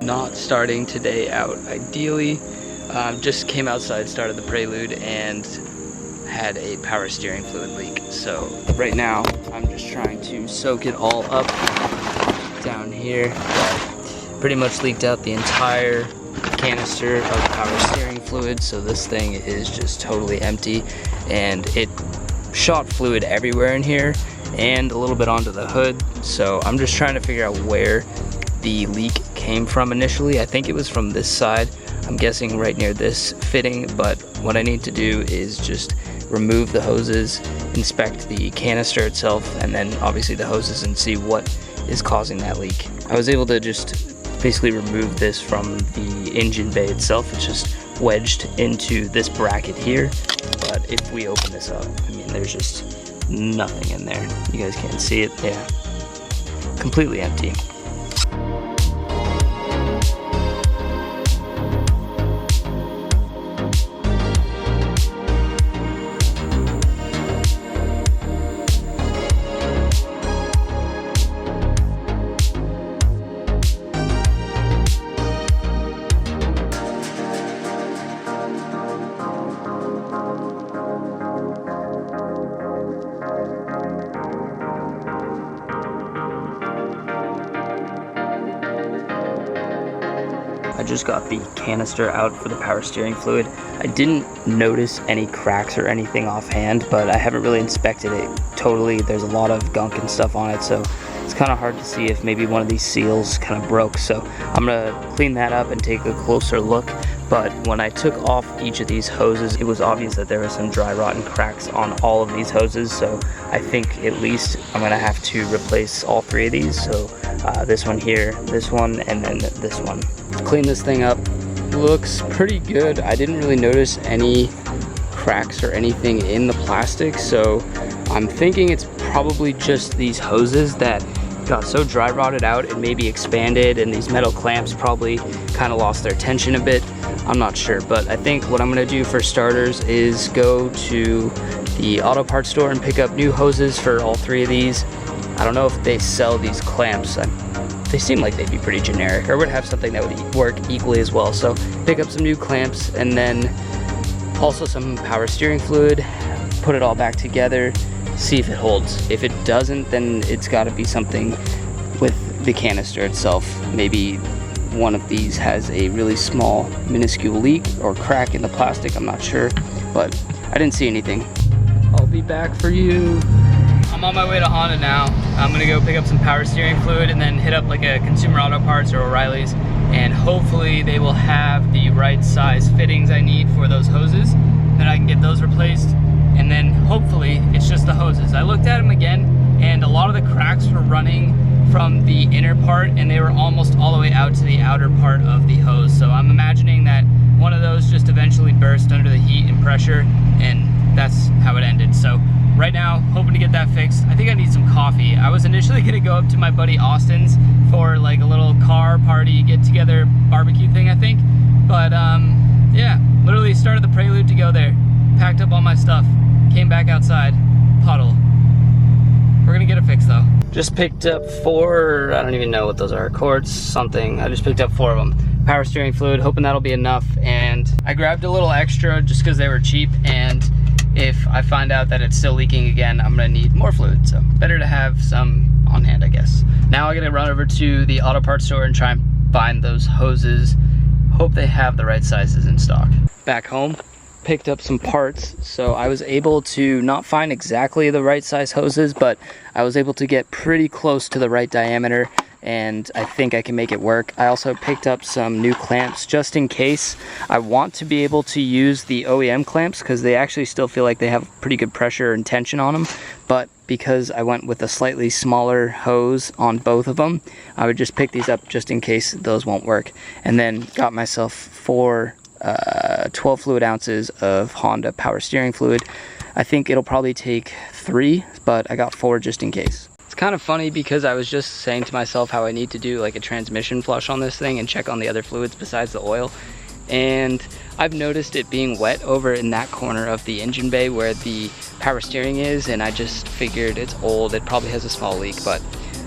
Not starting today out ideally. Just came outside, started the Prelude, and had a power steering fluid leak. So right now I'm just trying to soak it all up down here. Pretty much leaked out the entire canister of power steering fluid, so this thing is just totally empty, and it shot fluid everywhere in here and a little bit onto the hood. So I'm just trying to figure out where the leak came from initially. I think it was from this side. I'm guessing right near this fitting, but what I need to do is just remove the hoses, inspect the canister itself, and then obviously the hoses, and see what is causing that leak. I was able to just basically remove this from the engine bay itself. It's just wedged into this bracket here, but if we open this up, I mean, there's just nothing in there. You guys can't see it. Yeah, completely empty. I just got the canister out for the power steering fluid. I didn't notice any cracks or anything offhand, but I haven't really inspected it totally. There's a lot of gunk and stuff on it, so it's kind of hard to see if maybe one of these seals kind of broke. So I'm gonna clean that up and take a closer look. But when I took off each of these hoses, it was obvious that there was some dry rot and cracks on all of these hoses. So I think at least I'm gonna have to replace all three of these. So this one here, this one, and then this one. Clean this thing up. Looks pretty good. I didn't really notice any cracks or anything in the plastic, so I'm thinking it's probably just these hoses that got so dry rotted out it maybe expanded, and these metal clamps probably kind of lost their tension a bit. I'm not sure, but I think what I'm gonna do for starters is go to the auto parts store and pick up new hoses for all three of these. I don't know if they sell these clamps. They seem like they'd be pretty generic, or would have something that would work equally as well. So pick up some new clamps, and then also some power steering fluid, put it all back together, see if it holds. If it doesn't, then it's got to be something with the canister itself. Maybe one of these has a really small minuscule leak or crack in the plastic, I'm not sure, but I didn't see anything. I'll be back for you. I'm on my way to Honda now. I'm gonna go pick up some power steering fluid and then hit up like a Consumer Auto Parts or O'Reilly's, and hopefully they will have the right size fittings I need for those hoses. Then I can get those replaced, and then hopefully it's just the hoses. I looked at them again, and a lot of the cracks were running from the inner part, and they were almost all the way out to the outer part of the hose. So I'm imagining that one of those just eventually burst under the heat and pressure, and that's how it ended. So right now, hoping to get that fixed. I think I need some coffee. I was initially gonna go up to my buddy Austin's for like a little car party, get together barbecue thing, I think. But yeah, literally started the Prelude to go there. Packed up all my stuff, came back outside, puddle. We're gonna get it fixed though. Just picked up 4, I don't even know what those are, quarts, something. I just picked up 4 of them. Power steering fluid, hoping that'll be enough. And I grabbed a little extra just because they were cheap, and if I find out that it's still leaking again, I'm gonna need more fluid. So better to have some on hand, I guess. Now I gotta run over to the auto parts store and try and find those hoses. Hope they have the right sizes in stock. Back home, picked up some parts. So I was able to not find exactly the right size hoses, but I was able to get pretty close to the right diameter, and I think I can make it work. I also picked up some new clamps just in case. I want to be able to use the OEM clamps because they actually still feel like they have pretty good pressure and tension on them, but because I went with a slightly smaller hose on both of them, I would just pick these up just in case those won't work. And then got myself 4 12 fluid ounces of Honda power steering fluid. I think it'll probably take 3, but I got 4 just in case. It's kind of funny because I was just saying to myself how I need to do like a transmission flush on this thing and check on the other fluids besides the oil. And I've noticed it being wet over in that corner of the engine bay where the power steering is, and I just figured it's old, it probably has a small leak, but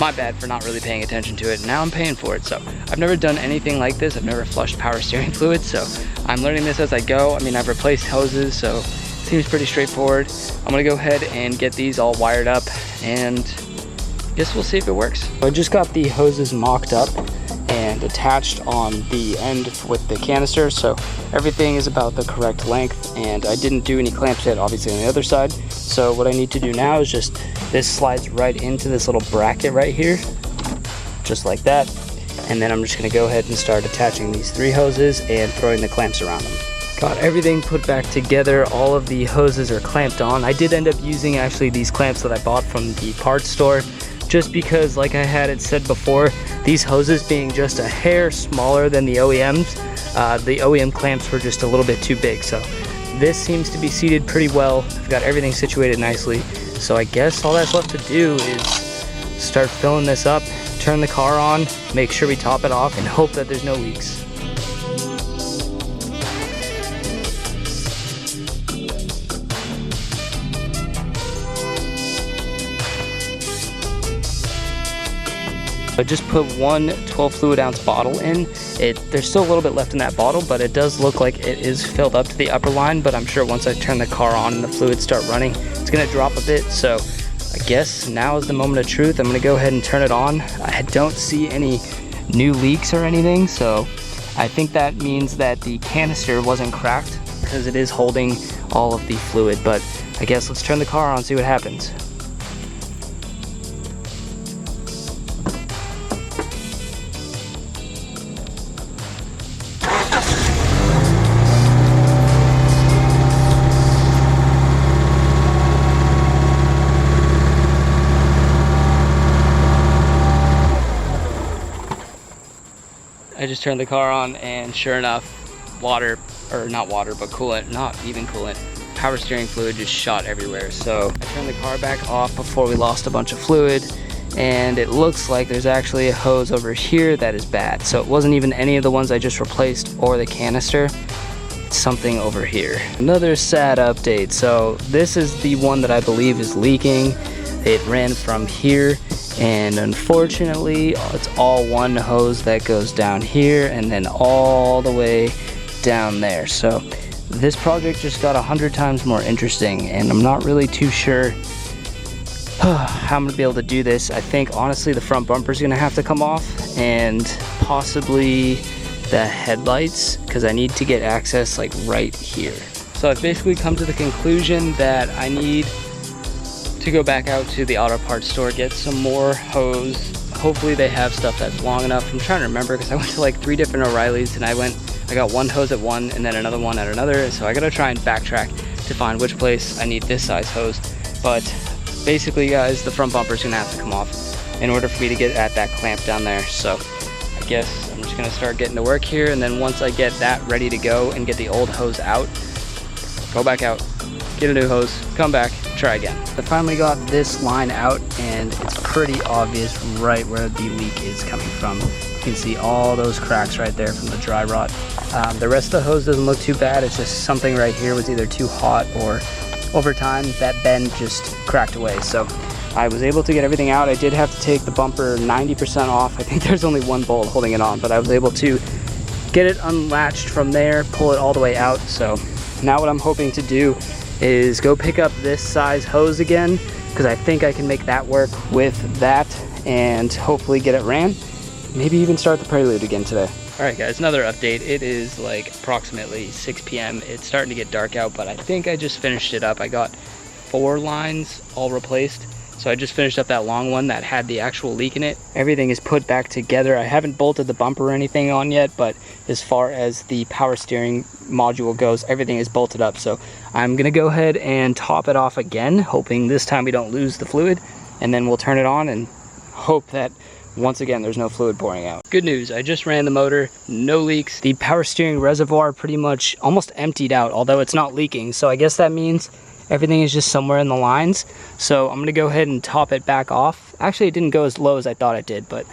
My bad for not really paying attention to it. Now I'm paying for it. So I've never done anything like this. I've never flushed power steering fluid, so I'm learning this as I go. I mean, I've replaced hoses, so it seems pretty straightforward. I'm gonna go ahead and get these all wired up, and guess we'll see if it works. So I just got the hoses mocked up and attached on the end with the canister, so everything is about the correct length, and I didn't do any clamps yet, obviously, on the other side. So what I need to do now is just, this slides right into this little bracket right here, just like that, and then I'm just going to go ahead and start attaching these 3 hoses and throwing the clamps around them. Got everything put back together. All of the hoses are clamped on. I did end up using actually these clamps that I bought from the parts store, just because, like I had it said before, these hoses being just a hair smaller than the OEMs, the OEM clamps were just a little bit too big. So this seems to be seated pretty well. I've got everything situated nicely. So I guess all that's left to do is start filling this up, turn the car on, make sure we top it off, and hope that there's no leaks. I just put one 12 fluid ounce bottle in. There's still a little bit left in that bottle, but it does look like it is filled up to the upper line, but I'm sure once I turn the car on and the fluids start running, it's gonna drop a bit. So I guess now is the moment of truth. I'm gonna go ahead and turn it on. I don't see any new leaks or anything, so I think that means that the canister wasn't cracked because it is holding all of the fluid. But I guess let's turn the car on and see what happens. I just turned the car on, and sure enough, water, or not water, but coolant, not even coolant, power steering fluid just shot everywhere. So I turned the car back off before we lost a bunch of fluid, and it looks like there's actually a hose over here that is bad. So it wasn't even any of the ones I just replaced or the canister. It's something over here. Another sad update. So this is the one that I believe is leaking. It ran from here, and unfortunately it's all one hose that goes down here and then all the way down there. So this project just got 100 times more interesting, and I'm not really too sure how I'm gonna be able to do this. I think honestly the front bumper is gonna have to come off, and possibly the headlights, because I need to get access like right here. So I've basically come to the conclusion that I need to go back out to the auto parts store, get some more hose. Hopefully they have stuff that's long enough. I'm trying to remember because I went to like 3 different O'Reillys, and I got one hose at one and then another one at another. So I gotta try and backtrack to find which place I need this size hose. But basically guys, the front bumper is gonna have to come off in order for me to get at that clamp down there. So I guess I'm just gonna start getting to work here, and then once I get that ready to go and get the old hose out, go back out, get a new hose, come back, try again. I finally got this line out, and it's pretty obvious right where the leak is coming from. You can see all those cracks right there from the dry rot. The rest of the hose doesn't look too bad. It's just something right here was either too hot, or over time that bend just cracked away. So I was able to get everything out. I did have to take the bumper 90% off. I think there's only one bolt holding it on, but I was able to get it unlatched from there, pull it all the way out. So now what I'm hoping to do is go pick up this size hose again, because I think I can make that work with that and hopefully get it ran. Maybe even start the Prelude again today. All right guys, another update. It is like approximately 6 p.m. It's starting to get dark out, but I think I just finished it up. I got 4 lines all replaced. So I just finished up that long one that had the actual leak in it. Everything is put back together. I haven't bolted the bumper or anything on yet, but as far as the power steering module goes, everything is bolted up. So I'm gonna go ahead and top it off again, hoping this time we don't lose the fluid, and then we'll turn it on and hope that once again there's no fluid pouring out. Good news, I just ran the motor, no leaks. The power steering reservoir pretty much almost emptied out, although it's not leaking. So I guess that means everything is just somewhere in the lines. So I'm gonna go ahead and top it back off. Actually, it didn't go as low as I thought it did, but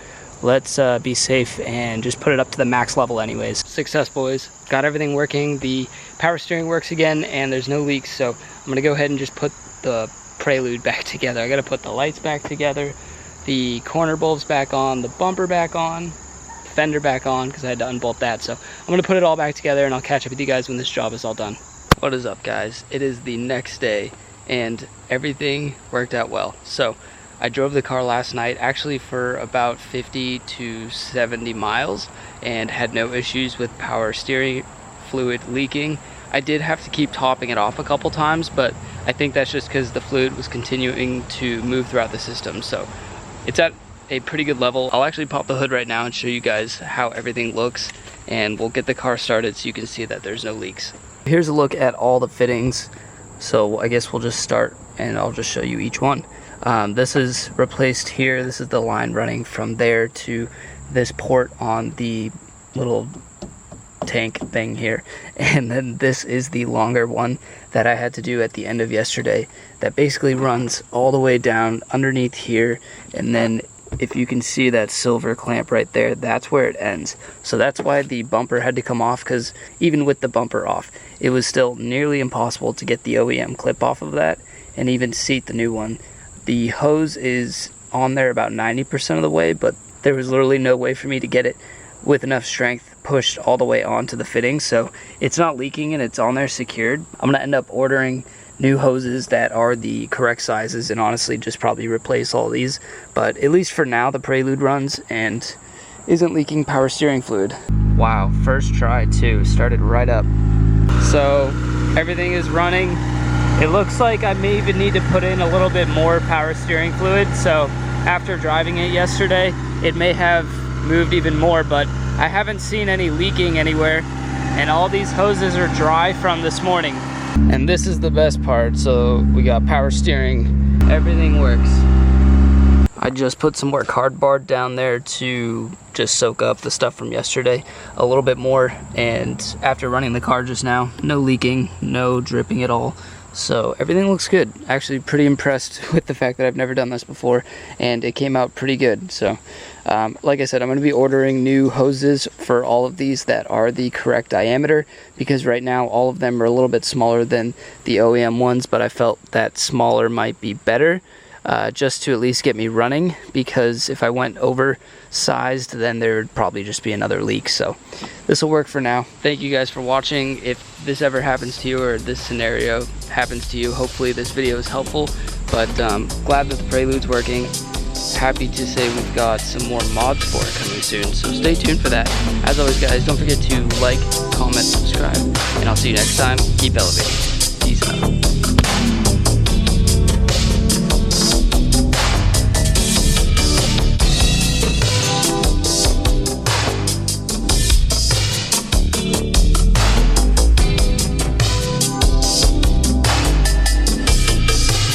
let's be safe and just put it up to the max level anyways. Success, boys. Got everything working. The power steering works again, and there's no leaks. So I'm gonna go ahead and just put the Prelude back together. I gotta put the lights back together, the corner bulbs back on, the bumper back on, fender back on because I had to unbolt that. So I'm going to put it all back together and I'll catch up with you guys when this job is all done. What is up, guys? It is the next day and everything worked out well. So I drove the car last night actually for about 50 to 70 miles and had no issues with power steering fluid leaking. I did have to keep topping it off a couple times, but I think that's just because the fluid was continuing to move throughout the system. So it's at a pretty good level. I'll actually pop the hood right now and show you guys how everything looks, and we'll get the car started so you can see that there's no leaks. Here's a look at all the fittings. So I guess we'll just start and I'll just show you each one. This is replaced here. This is the line running from there to this port on the little tank thing here, and then this is the longer one that I had to do at the end of yesterday that basically runs all the way down underneath here, and then if you can see that silver clamp right there, that's where it ends. So that's why the bumper had to come off, because even with the bumper off, it was still nearly impossible to get the OEM clip off of that and even seat the new one. The hose is on there about 90% of the way, but there was literally no way for me to get it with enough strength pushed all the way onto the fitting, so it's not leaking and it's on there secured. I'm gonna end up ordering new hoses that are the correct sizes and honestly just probably replace all these, but at least for now the Prelude runs and isn't leaking power steering fluid. Wow, first try too, started right up. So everything is running. It looks like I may even need to put in a little bit more power steering fluid, so after driving it yesterday it may have moved even more, but I haven't seen any leaking anywhere, and all these hoses are dry from this morning. And this is the best part. So we got power steering, everything works. I just put some more cardboard down there to just soak up the stuff from yesterday a little bit more, and after running the car just now, no leaking, no dripping at all. So everything looks good. Actually pretty impressed with the fact that I've never done this before, and it came out pretty good. So like I said, I'm going to be ordering new hoses for all of these that are the correct diameter, because right now all of them are a little bit smaller than the OEM ones, but I felt that smaller might be better, just to at least get me running, because if I went oversized then there would probably just be another leak. So this will work for now. Thank you guys for watching. If this ever happens to you, or this scenario happens to you, hopefully this video is helpful, but glad that the Prelude's working. Happy to say we've got some more mods for it coming soon, so stay tuned for that. As always, guys, don't forget to like, comment, subscribe, and I'll see you next time. Keep elevating. Peace out.